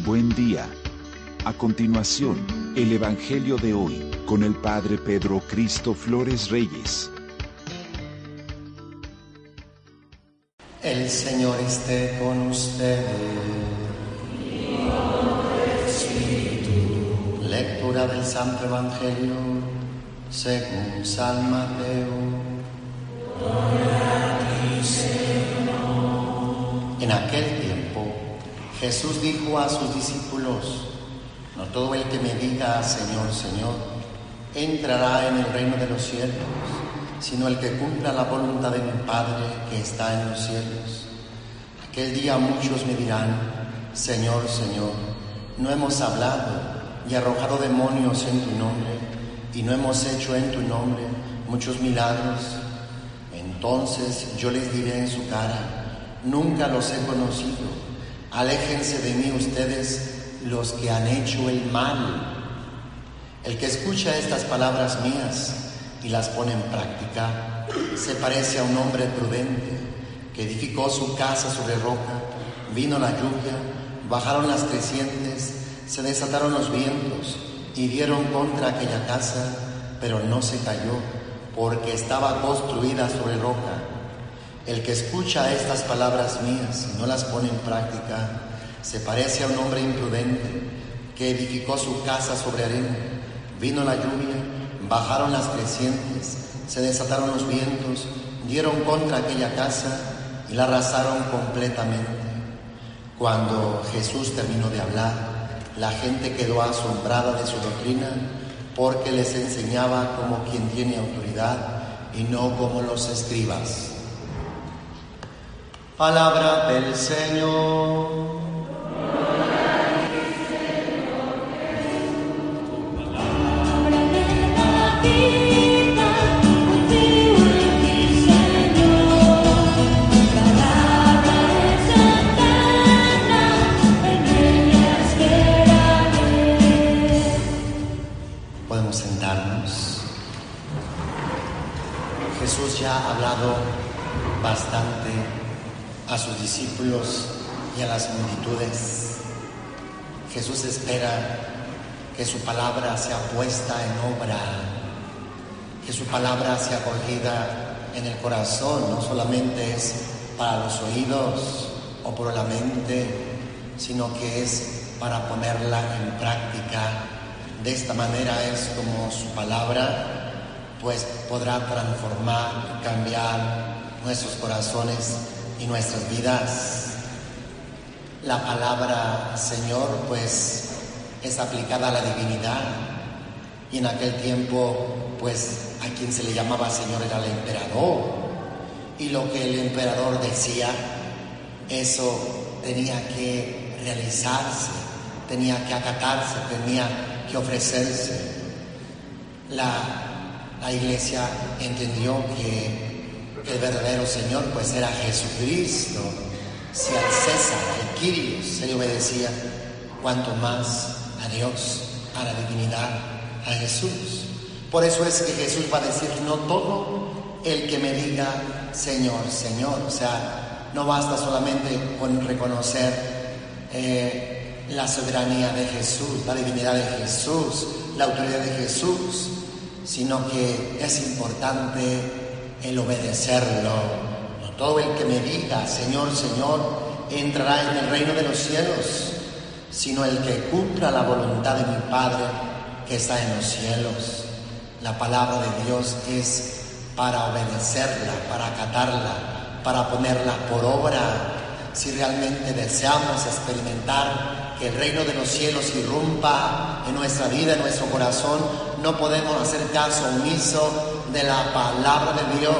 Buen día. A continuación, el Evangelio de hoy, con el Padre Pedro Cristo Flores Reyes. El Señor esté con ustedes. Lectura del Santo Evangelio según San Mateo. Gloria a ti, Señor. En aquel tiempo, Jesús dijo a sus discípulos: no todo el que me diga Señor, Señor, entrará en el reino de los cielos, sino el que cumpla la voluntad de mi Padre que está en los cielos. Aquel día muchos me dirán: Señor, Señor, no hemos hablado y arrojado demonios en tu nombre, y no hemos hecho en tu nombre muchos milagros. Entonces yo les diré en su cara: nunca los he conocido. Aléjense de mí ustedes los que han hecho el mal. El que escucha estas palabras mías y las pone en práctica se parece a un hombre prudente que edificó su casa sobre roca. Vino la lluvia, bajaron las crecientes, se desataron los vientos y dieron contra aquella casa, pero no se cayó, porque estaba construida sobre roca. El que escucha estas palabras mías y no las pone en práctica se parece a un hombre imprudente que edificó su casa sobre arena. Vino la lluvia, bajaron las crecientes, se desataron los vientos, dieron contra aquella casa y la arrasaron completamente. Cuando Jesús terminó de hablar, la gente quedó asombrada de su doctrina, porque les enseñaba como quien tiene autoridad y no como los escribas. Palabra del Señor. Podemos sentarnos. Jesús ya ha hablado bastante a sus discípulos y a las multitudes. Jesús espera que su palabra sea puesta en obra, que su palabra sea acogida en el corazón. No solamente es para los oídos o por la mente, sino que es para ponerla en práctica. De esta manera es como su palabra pues podrá transformar, cambiar nuestros corazones y nuestras vidas. La palabra Señor pues es aplicada a la divinidad, y en aquel tiempo pues a quien se le llamaba Señor era el emperador, y lo que el emperador decía, eso tenía que realizarse, tenía que acatarse, tenía que ofrecerse. La Iglesia entendió que el verdadero Señor pues era Jesucristo. Si al César, al Kyrios, se le obedecía, cuanto más a Dios, a la divinidad, a Jesús. Por eso es que Jesús va a decir: no todo el que me diga Señor, Señor. O sea, no basta solamente con reconocer la soberanía de Jesús, la divinidad de Jesús, la autoridad de Jesús, sino que es importante el obedecerlo. No todo el que me diga Señor, Señor entrará en el reino de los cielos, sino el que cumpla la voluntad de mi Padre que está en los cielos. La palabra de Dios es para obedecerla, para acatarla, para ponerla por obra. Si realmente deseamos experimentar que el reino de los cielos irrumpa en nuestra vida, en nuestro corazón, no podemos hacer caso omiso de la palabra de Dios.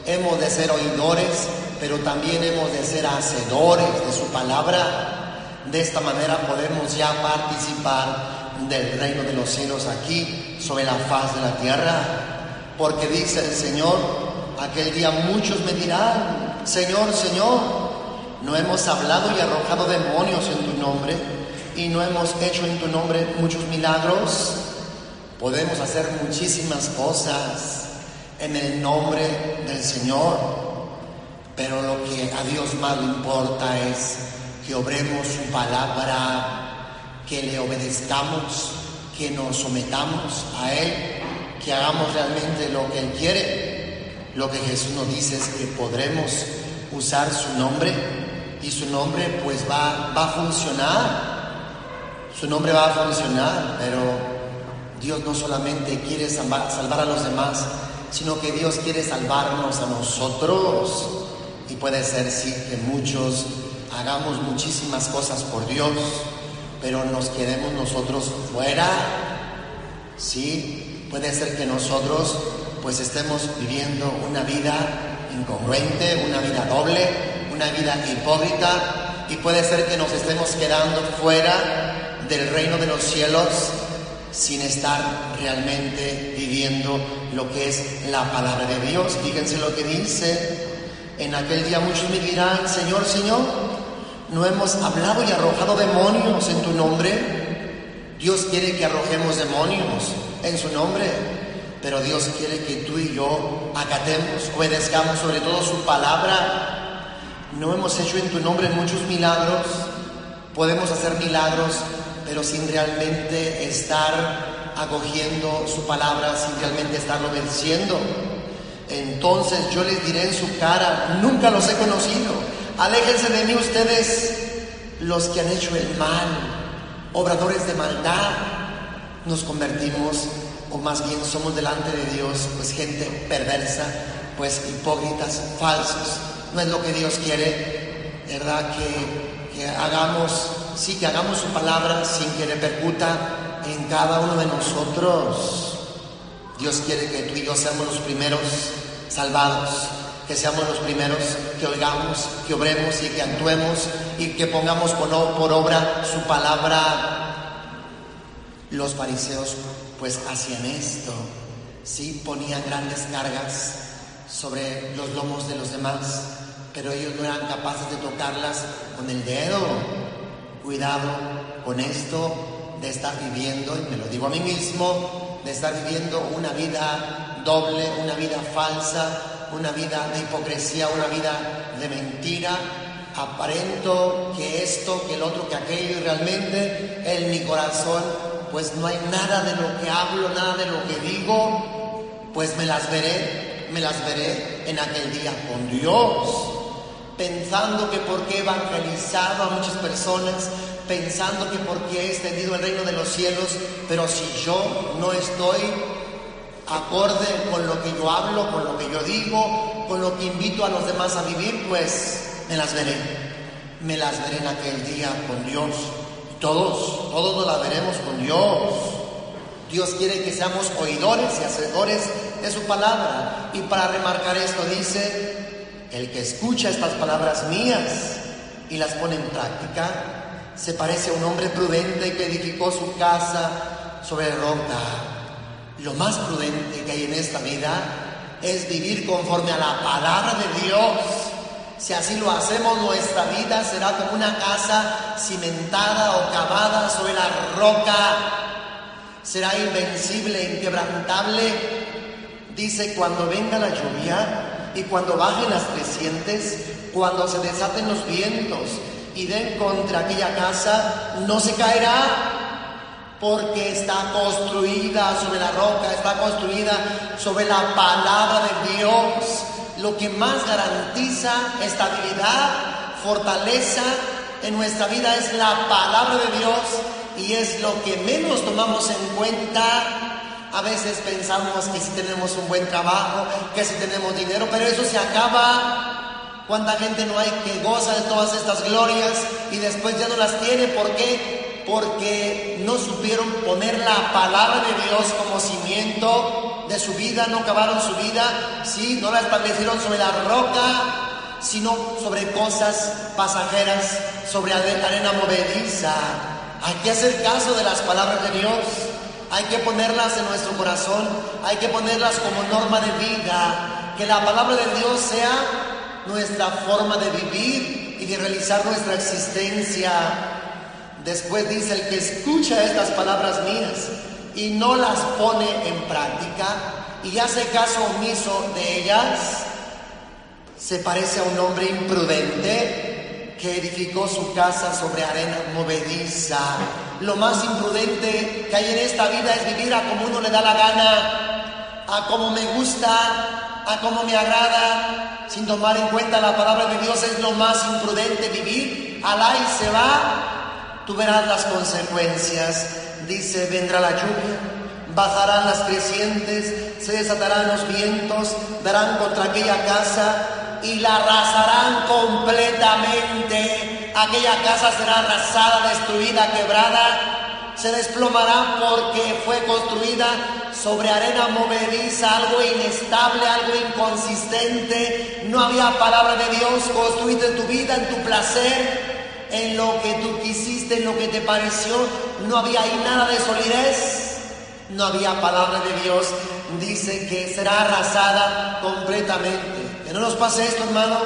Hemos de ser oidores, pero también hemos de ser hacedores de su palabra. De esta manera podemos ya participar del reino de los cielos aquí, sobre la faz de la tierra. Porque dice el Señor: aquel día muchos me dirán: Señor, Señor, no hemos hablado y arrojado demonios en tu nombre, y no hemos hecho en tu nombre muchos milagros. Podemos hacer muchísimas cosas en el nombre del Señor, pero lo que a Dios más le importa es que obremos su palabra, que le obedezcamos, que nos sometamos a Él, que hagamos realmente lo que Él quiere. Lo que Jesús nos dice es que podremos usar su nombre, y su nombre pues va a funcionar. Su nombre va a funcionar, pero Dios no solamente quiere salvar a los demás, sino que Dios quiere salvarnos a nosotros. Y puede ser, sí, que muchos hagamos muchísimas cosas por Dios, pero nos quedemos nosotros fuera. Sí, puede ser que nosotros pues estemos viviendo una vida incongruente, una vida doble, una vida hipócrita, y puede ser que nos estemos quedando fuera del reino de los cielos sin estar realmente viviendo lo que es la palabra de Dios. Fíjense lo que dice: en aquel día muchos me dirán, Señor, Señor, ¿no hemos hablado y arrojado demonios en tu nombre? Dios quiere que arrojemos demonios en su nombre, pero Dios quiere que tú y yo acatemos, obedezcamos sobre todo su palabra. No hemos hecho en tu nombre muchos milagros. Podemos hacer milagros, pero sin realmente estar acogiendo su palabra, sin realmente estarlo obedeciendo. Entonces yo les diré en su cara, nunca los he conocido. Aléjense de mí ustedes, los que han hecho el mal, obradores de maldad. Nos convertimos, o más bien somos delante de Dios, pues gente perversa, pues hipócritas, falsos. No es lo que Dios quiere, ¿verdad? Que hagamos, sí, que hagamos su palabra sin que repercuta en cada uno de nosotros. Dios quiere que tú y yo seamos los primeros salvados, que seamos los primeros que oigamos, que obremos y que actuemos y que pongamos por obra su palabra. Los fariseos pues hacían esto, sí, ponían grandes cargas sobre los lomos de los demás, pero ellos no eran capaces de tocarlas con el dedo. Cuidado con esto de estar viviendo, y me lo digo a mí mismo, de estar viviendo una vida doble, una vida falsa, una vida de hipocresía, una vida de mentira. Aparento que esto, que el otro, que aquello, y realmente en mi corazón pues no hay nada de lo que hablo, nada de lo que digo. Pues me las veré en aquel día con Dios, pensando que porque he evangelizado a muchas personas, pensando que porque he extendido el reino de los cielos, pero si yo no estoy acorde con lo que yo hablo, con lo que yo digo, con lo que invito a los demás a vivir, pues me las veré en aquel día con Dios. Todos nos las veremos con Dios. Dios quiere que seamos oidores y hacedores de su palabra. Y para remarcar esto dice: el que escucha estas palabras mías y las pone en práctica, se parece a un hombre prudente que edificó su casa sobre roca. Lo más prudente que hay en esta vida es vivir conforme a la palabra de Dios. Si así lo hacemos, nuestra vida será como una casa cimentada o cavada sobre la roca. Será invencible, inquebrantable. Dice: cuando venga la lluvia y cuando bajen las crecientes, cuando se desaten los vientos y den contra aquella casa, no se caerá, porque está construida sobre la roca, está construida sobre la palabra de Dios. Lo que más garantiza estabilidad, fortaleza en nuestra vida es la palabra de Dios, y es lo que menos tomamos en cuenta. A veces pensamos que si tenemos un buen trabajo, que si tenemos dinero, pero eso se acaba. ¿Cuánta gente no hay que goza de todas estas glorias y después ya no las tiene? ¿Por qué? Porque no supieron poner la palabra de Dios como cimiento de su vida, no cavaron su vida, sí, no la establecieron sobre la roca, sino sobre cosas pasajeras, sobre arena movediza. Hay que hacer caso de las palabras de Dios, hay que ponerlas en nuestro corazón, hay que ponerlas como norma de vida, que la palabra de Dios sea nuestra forma de vivir y de realizar nuestra existencia. Después dice: el que escucha estas palabras mías y no las pone en práctica y hace caso omiso de ellas, se parece a un hombre imprudente que edificó su casa sobre arena movediza. Lo más imprudente que hay en esta vida es vivir a como uno le da la gana, a como me gusta, a como me agrada, sin tomar en cuenta la palabra de Dios. Es lo más imprudente vivir, alá y se va. Tú verás las consecuencias. Dice, vendrá la lluvia, bajarán las crecientes, se desatarán los vientos, darán contra aquella casa y la arrasarán completamente. Aquella casa será arrasada, destruida, quebrada, se desplomará porque fue construida sobre arena movediza, algo inestable, algo inconsistente. No había palabra de Dios construida en tu vida, en tu placer, en lo que tú quisiste, en lo que te pareció. No había ahí nada de solidez. No había palabra de Dios. Dice que será arrasada completamente. Que no nos pase esto, hermanos.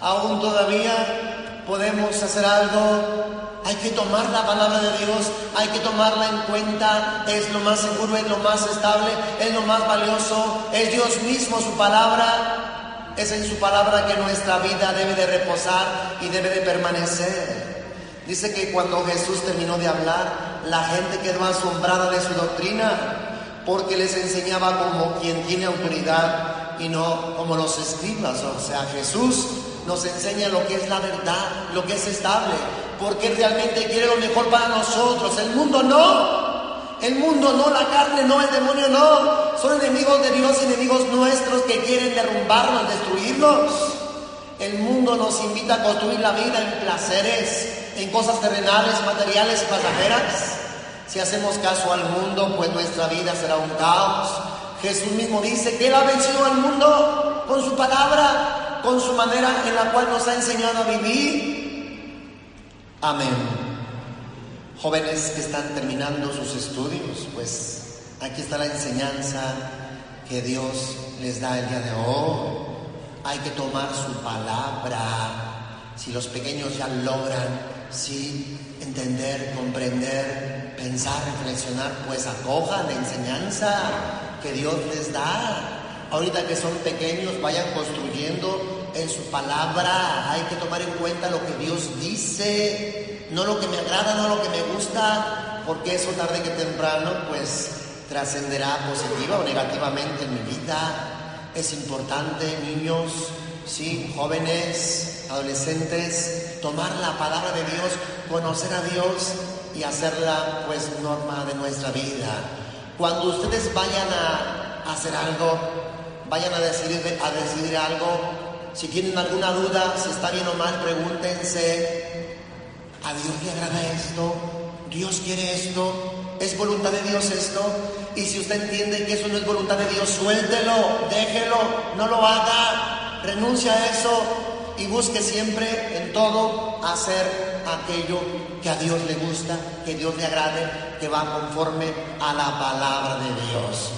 Aún todavía podemos hacer algo. Hay que tomar la palabra de Dios, hay que tomarla en cuenta. Es lo más seguro, es lo más estable, es lo más valioso. Es Dios mismo, su palabra. Es en su palabra que nuestra vida debe de reposar y debe de permanecer. Dice que cuando Jesús terminó de hablar, la gente quedó asombrada de su doctrina, porque les enseñaba como quien tiene autoridad y no como los escribas. O sea, Jesús nos enseña lo que es la verdad, lo que es estable, porque Él realmente quiere lo mejor para nosotros. El mundo no. El mundo no, la carne no, el demonio no. Son enemigos de Dios, enemigos nuestros que quieren derrumbarnos, destruirnos. El mundo nos invita a construir la vida en placeres, en cosas terrenales, materiales y pasajeras. Si hacemos caso al mundo, pues nuestra vida será un caos. Jesús mismo dice que Él ha vencido al mundo con su palabra, con su manera en la cual nos ha enseñado a vivir. Amén. Jóvenes que están terminando sus estudios, pues aquí está la enseñanza que Dios les da el día de hoy. Hay que tomar su palabra. Si los pequeños ya logran, sí, entender, comprender, pensar, reflexionar, pues acojan la enseñanza que Dios les da. Ahorita que son pequeños, vayan construyendo en su palabra. Hay que tomar en cuenta lo que Dios dice, no lo que me agrada, no lo que me gusta, porque eso tarde que temprano pues trascenderá positiva o negativamente en mi vida. Es importante, niños, sí, jóvenes, adolescentes, tomar la palabra de Dios, conocer a Dios y hacerla pues norma de nuestra vida. Cuando ustedes vayan a hacer algo, vayan a decidir algo, si tienen alguna duda, si está bien o mal, pregúntense: ¿a Dios le agrada esto? ¿Dios quiere esto? ¿Es voluntad de Dios esto? Y si usted entiende que eso no es voluntad de Dios, suéltelo, déjelo, no lo haga, renuncia a eso y busque siempre en todo hacer aquello que a Dios le gusta, que a Dios le agrade, que va conforme a la palabra de Dios.